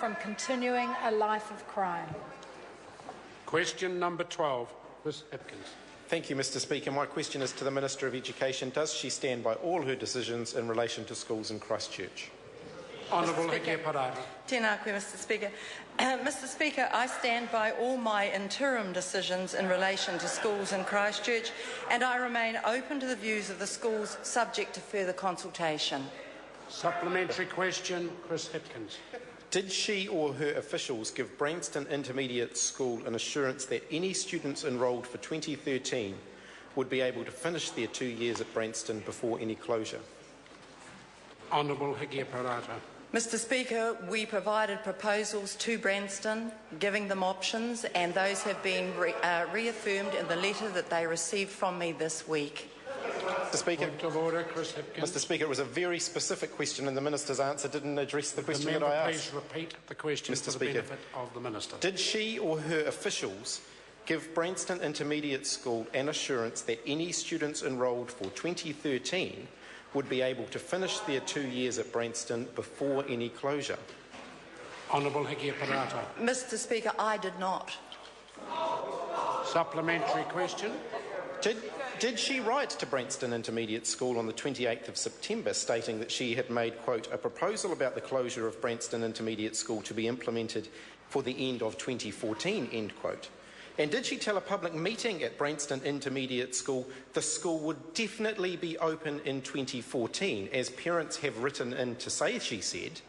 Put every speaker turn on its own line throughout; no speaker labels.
from continuing a life of crime.
Question number 12, Ms Hipkins.
Thank you, Mr Speaker. My question is to the Minister of Education. Does she stand by all her decisions in relation to schools in Christchurch?
Honourable Heke Parata.
Tēnā koe, Mr Speaker. Mr Speaker, I stand by all my interim decisions in relation to schools in Christchurch, and I remain open to the views of the schools subject to further consultation.
Supplementary question, Chris Hipkins.
Did she or her officials give Branston Intermediate School an assurance that any students enrolled for 2013 would be able to finish their 2 years at Branston before any closure?
Honourable Heke Parata.
Mr Speaker, we provided proposals to Branston, giving them options, and those have been reaffirmed in the letter that they received from me this week.
Mr Speaker,
Point of order, Chris Hipkins.
Mr Speaker, it was a very specific question and the Minister's answer didn't address the question that I asked.
Please repeat the question
Mr.
for the benefit of the Minister.
Did she or her officials give Branston Intermediate School an assurance that any students enrolled for 2013 would be able to finish their 2 years at Branston before any closure?
Honourable Heke Parata.
Mr Speaker, I did not.
Supplementary question.
Did she write to Branston Intermediate School on the 28th of September stating that she had made, quote, a proposal about the closure of Branston Intermediate School to be implemented for the end of 2014, end quote? And did she tell a public meeting at Branston Intermediate School the school would definitely be open in 2014, as parents have written in to say she said?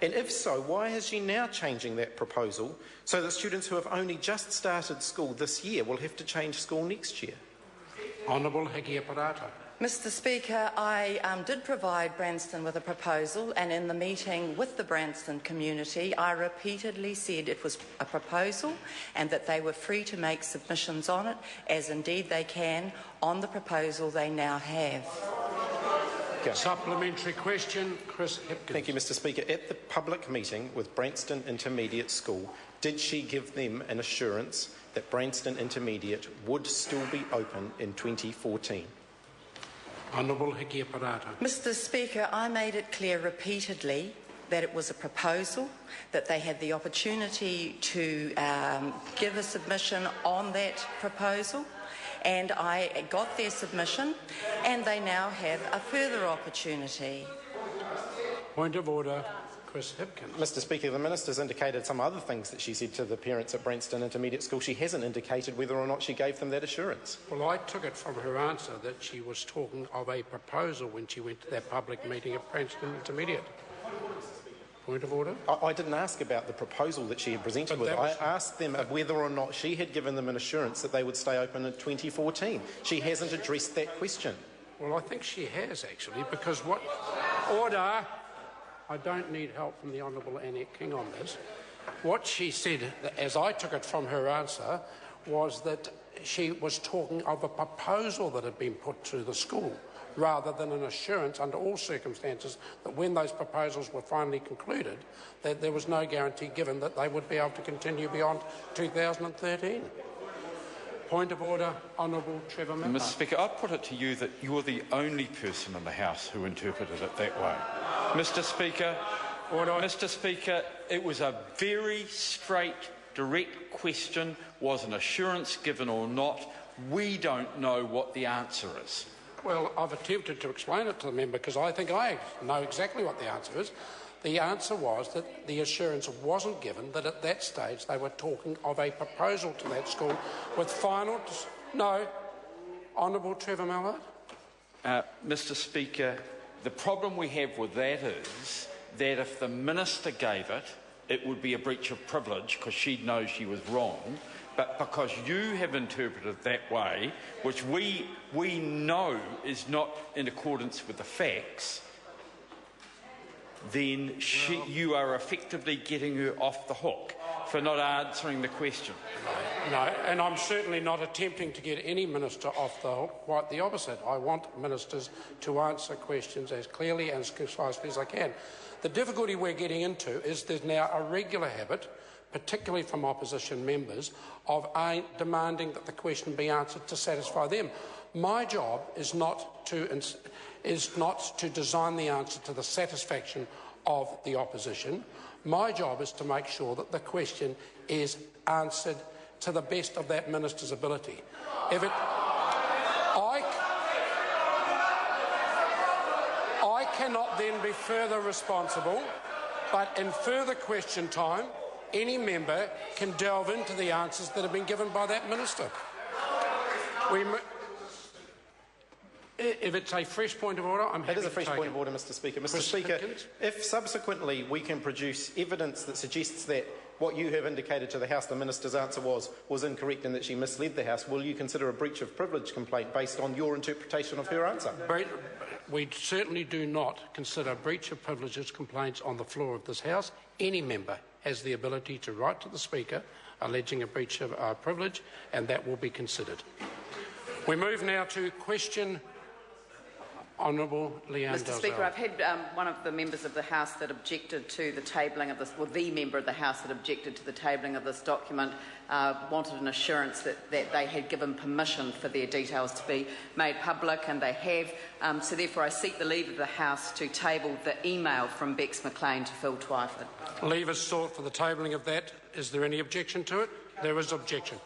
And if so, why is she now changing that proposal so that students who have only just started school this year will have to change school next year?
Honourable Heke Parata.
Mr Speaker, I did provide Branston with a proposal, and in the meeting with the Branston community, I repeatedly said it was a proposal and that they were free to make submissions on it, as indeed they can on the proposal they now have.
Okay.
Supplementary question, Chris Hipkins.
Thank you, Mr Speaker. At the public meeting with Branston Intermediate School, did she give them an assurance that Branston Intermediate would still be open in 2014?
Honourable Heke Parata.
Mr Speaker, I made it clear repeatedly that it was a proposal, that they had the opportunity to give a submission on that proposal, and I got their submission, and they now have a further opportunity.
Point of order, Chris Hipkins.
Mr Speaker, the Minister's indicated some other things that she said to the parents at Branston Intermediate School. She hasn't indicated whether or not she gave them that assurance.
Well, I took it from her answer that she was talking of a proposal when she went to that public meeting at Branston Intermediate. Point of order.
I didn't ask about the proposal that she had presented with. I asked them whether or not she had given them an assurance that they would stay open in 2014. She hasn't addressed that question.
Well, I think she has, actually, because what... Order! I don't need help from the Honourable Annette King on this. What she said, as I took it from her answer, was that she was talking of a proposal that had been put to the school, rather than an assurance under all circumstances that when those proposals were finally concluded, that there was no guarantee given that they would be able to continue beyond 2013. Point of order, Honourable Trevor Member.
Mr Speaker, I put it to you that you're the only person in the House who interpreted it that way. Mr Speaker, Mr Speaker, it was a very straight, direct question. Was an assurance given or not? We don't know what the answer is.
Well, I've attempted to explain it to the member because I think I know exactly what the answer is. The answer was that the assurance wasn't given, that at that stage they were talking of a proposal to that school with final... No. Honourable Trevor Mallard.
Mr Speaker, the problem we have with that is that if the Minister gave it, it would be a breach of privilege because she'd know she was wrong. But because you have interpreted it that way, which we know is not in accordance with the facts, then you are effectively getting her off the hook for not answering the question.
No, and I'm certainly not attempting to get any minister off the hook, quite the opposite. I want ministers to answer questions as clearly and as concisely as I can. The difficulty we're getting into is there's now a regular habit, particularly from opposition members, of demanding that the question be answered to satisfy them. My job is not to design the answer to the satisfaction of the opposition. My job is to make sure that the question is answered to the best of that minister's ability. I cannot then be further responsible, but in further question time, any member can delve into the answers that have been given by that minister. If it's a fresh point of order, I'm happy to take it.
It is a fresh point of order, Mr Speaker. Mr Speaker, if subsequently we can produce evidence that suggests that what you have indicated to the House, the Minister's answer was incorrect and that she misled the House, will you consider a breach of privilege complaint based on your interpretation of her answer?
We certainly do not consider breach of privileges complaints on the floor of this House. Any member has the ability to write to the Speaker alleging a breach of privilege, and that will be considered. We move now to question. Honourable Leanne
Mr Speaker, I've had one of the members of the House that objected to the tabling of this, well, the member of the House that objected to the tabling of this document wanted an assurance that they had given permission for their details to be made public, and they have. So therefore I seek the leave of the House to table the email from Bex McLean to Phil Twyford.
Leave is sought for the tabling of that. Is there any objection to it? There is objection.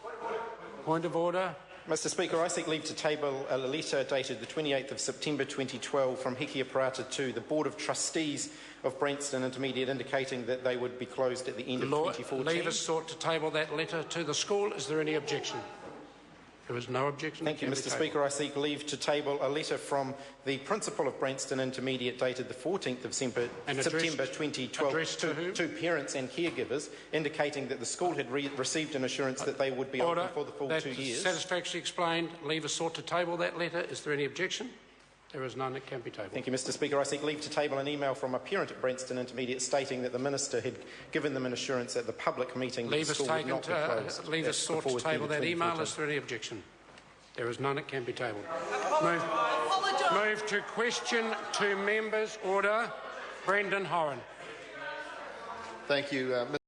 Point of order.
Mr Speaker, I seek leave to table a letter dated the 28th of September 2012 from Hiki Aparata to the Board of Trustees of Branston Intermediate, indicating that they would be closed at the end of 2014.
Leave is sought to table that letter to the school. Is there any objection? There is no objection.
Thank you, Mr Speaker. I seek leave to table a letter from the Principal of Branston Intermediate dated the 14th of September 2012 to parents and caregivers, indicating that the school had received an assurance that they would be open for the full 2 years.
Satisfactorily explained. Leave is sought to table that letter. Is there any objection? There is none that can be tabled.
Thank you, Mr Speaker. I seek leave to table an email from a parent at Branston Intermediate stating that the Minister had given them an assurance at the public meeting that the school would not be closed.
Leave is sought to table that email. Is there any objection? There is none that can be tabled. Move to question to members. Order. Brendan Horan.
Thank you,